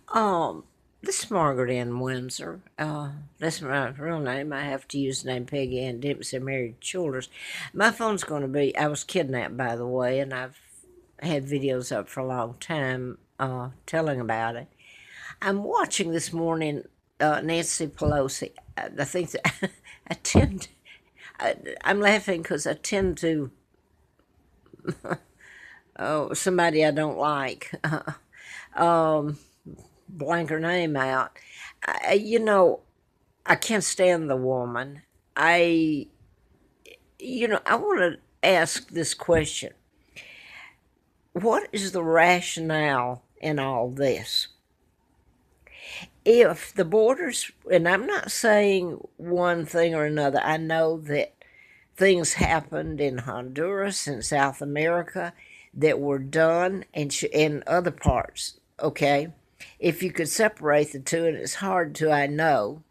Um, this is Margaret Ann Windsor. That's my real name. I have to use the name Peggy Ann Dempsey, married Childers. My phone's going to be, I was kidnapped, by the way, and I've had videos up for a long time telling about it. I'm watching this morning Nancy Pelosi. I think that I tend, I'm laughing because I tend to, oh, somebody I don't like. um, Blank her name out. You know, I can't stand the woman. I, I want to ask this question. What is the rationale in all this? If the borders, and I'm not saying one thing or another, I know that things happened in Honduras and South America that were done in other parts, okay? If you could separate the two, and it's hard to, I know,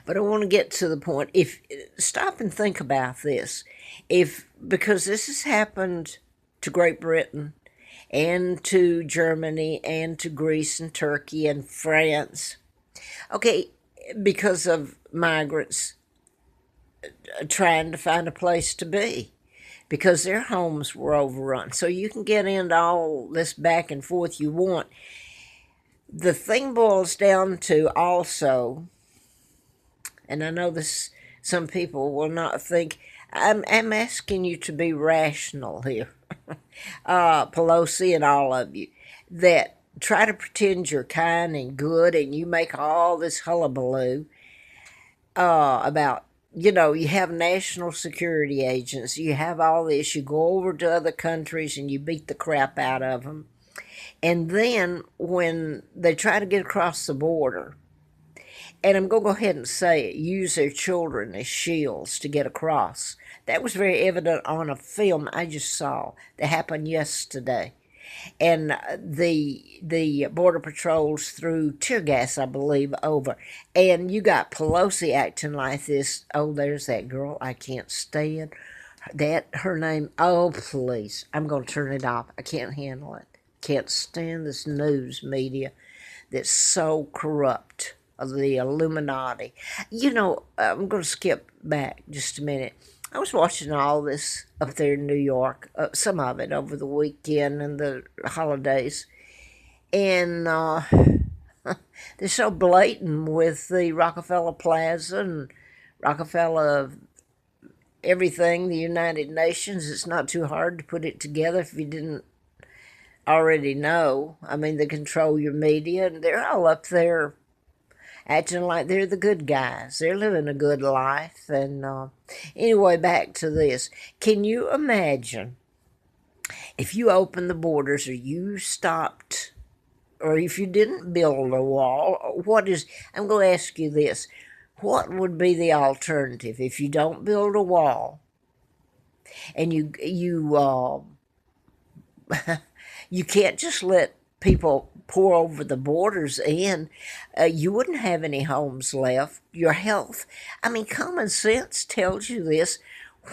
but I want to get to the point. If stop and think about this, if because this has happened to Great Britain and to Germany and to Greece and Turkey and France, okay, because of migrants trying to find a place to be because their homes were overrun. So you can get into all this back and forth you want. The thing boils down to also, and I know this, some people will not think, I'm asking you to be rational here, Pelosi and all of you, that try to pretend you're kind and good and you make all this hullabaloo about, you have national security agents, you have all this, you go over to other countries and you beat the crap out of them. And then when they try to get across the border, and I'm going to go ahead and say it, use their children as shields to get across. That was very evident on a film I just saw that happened yesterday. And the border patrols threw tear gas, I believe, over. And you got Pelosi acting like this. Oh, there's that girl I can't stand. That, her name, oh, please. I'm going to turn it off. I can't handle it. Can't stand this news media that's so corrupt of the Illuminati. I'm going to skip back just a minute. I was watching all this up there in New York, some of it over the weekend and the holidays, and they're so blatant with the Rockefeller Plaza and Rockefeller everything, the United Nations. It's not too hard to put it together if you didn't already know. I mean, they control your media, and they're all up there acting like they're the good guys. They're living a good life. And anyway, back to this. Can you imagine if you opened the borders or you stopped or if you didn't build a wall? I'm going to ask you this. What would be the alternative if you don't build a wall and you can't just let people pour over the borders in? You wouldn't have any homes left. Your health, I mean, common sense tells you this.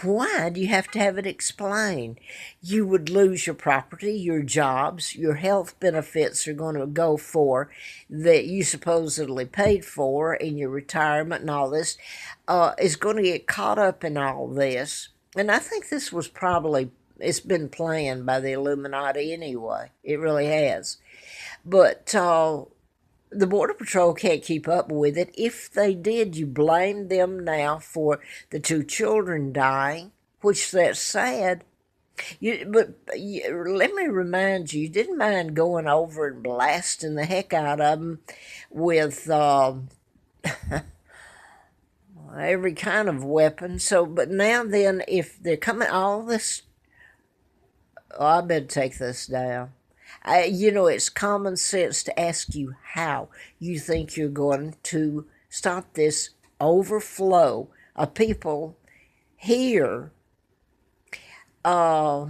Why do you have to have it explained? You would lose your property, your jobs, your health benefits are going to go for that you supposedly paid for in your retirement, and all this is going to get caught up in all this. And I think this was probably, it's been planned by the Illuminati anyway. It really has. But the Border Patrol can't keep up with it. If they did, you blame them now for the two children dying, which that's sad. Let me remind you, you didn't mind going over and blasting the heck out of them with every kind of weapon. So, but now then, if they're coming, all this, oh, I better take this down. It's common sense to ask you how you think you're going to stop this overflow of people here. Uh,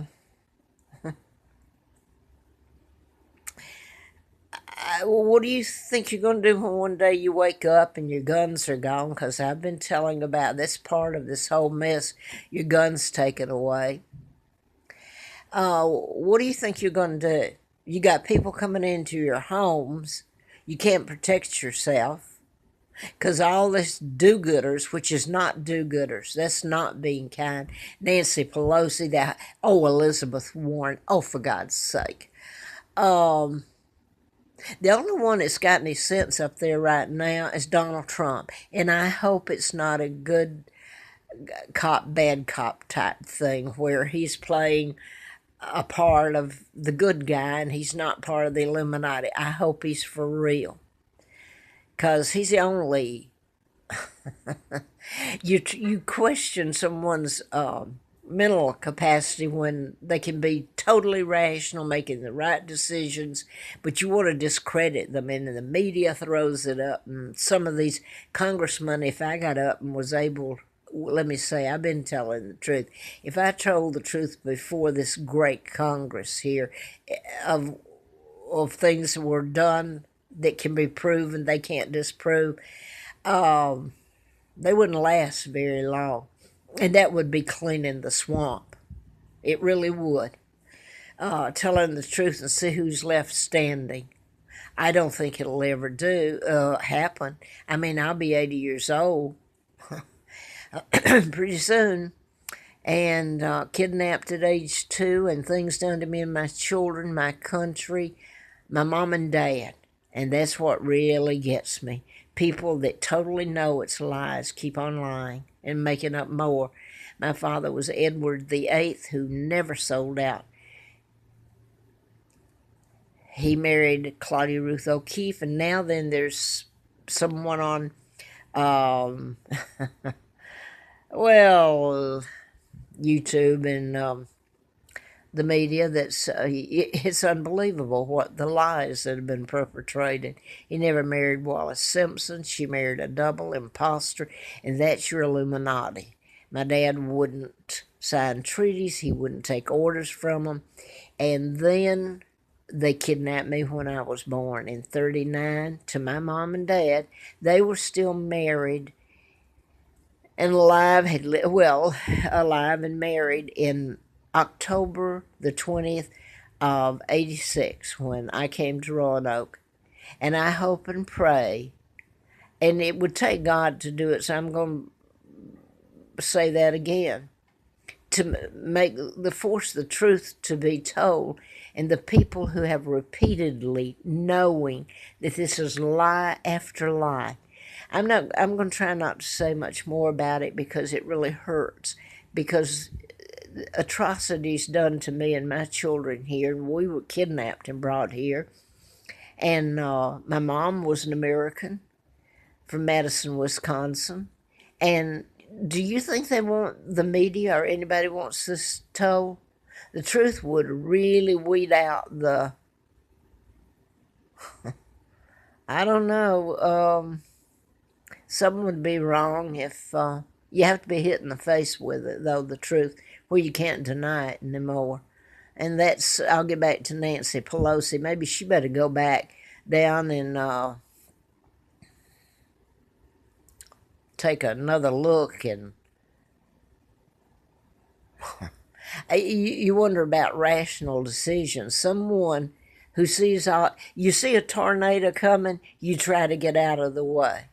what do you think you're going to do when one day you wake up and your guns are gone? Because I've been telling about this part of this whole mess. Your guns taken away. What do you think you're going to do? You got people coming into your homes. You can't protect yourself because all this do-gooders, which is not do-gooders, that's not being kind. Nancy Pelosi, that Elizabeth Warren, for God's sake. Um, the only one that's got any sense up there right now is Donald Trump, and I hope it's not a good cop, bad cop type thing where he's playing a part of the good guy and he's not part of the Illuminati. I hope he's for real because he's the only. You question someone's mental capacity when they can be totally rational, making the right decisions, but you want to discredit them, and the media throws it up. And some of these congressmen, if I got up and was able, let me say, I've been telling the truth. If I told the truth before this great Congress here of things that were done that can be proven, they can't disprove, they wouldn't last very long. And that would be cleaning the swamp. It really would. Telling the truth and see who's left standing. I don't think it'll ever happen. I mean, I'll be 80 years old pretty soon, and kidnapped at age 2, and things done to me and my children, my country, my mom and dad. And that's what really gets me. People that totally know it's lies keep on lying and making up more. My father was Edward VIII, who never sold out. He married Claudia Ruth O'Keefe, and now then there's someone on, well, YouTube and the media that's it's unbelievable what the lies that have been perpetrated. He never married Wallace Simpson. She married a double imposter, and that's your Illuminati. My dad wouldn't sign treaties. He wouldn't take orders from them. And then they kidnapped me when I was born in 1939 to my mom and dad. They were still married and alive, alive and married in October the 20th of 86 when I came to Roanoke. And I hope and pray, and it would take God to do it, so I'm going to say that again, to force the truth to be told, and the people who have repeatedly knowing that this is lie after lie. I'm going to try not to say much more about it because it really hurts, because atrocities done to me and my children here, and we were kidnapped and brought here. And my mom was an American from Madison, Wisconsin. And do you think they want the media or anybody wants this told? The truth would really weed out the, I don't know, something would be wrong if, you have to be hit in the face with it, though, the truth, where you can't deny it anymore. And that's, I'll get back to Nancy Pelosi. Maybe she better go back down and take another look. And you wonder about rational decisions. Someone who sees you see a tornado coming, you try to get out of the way.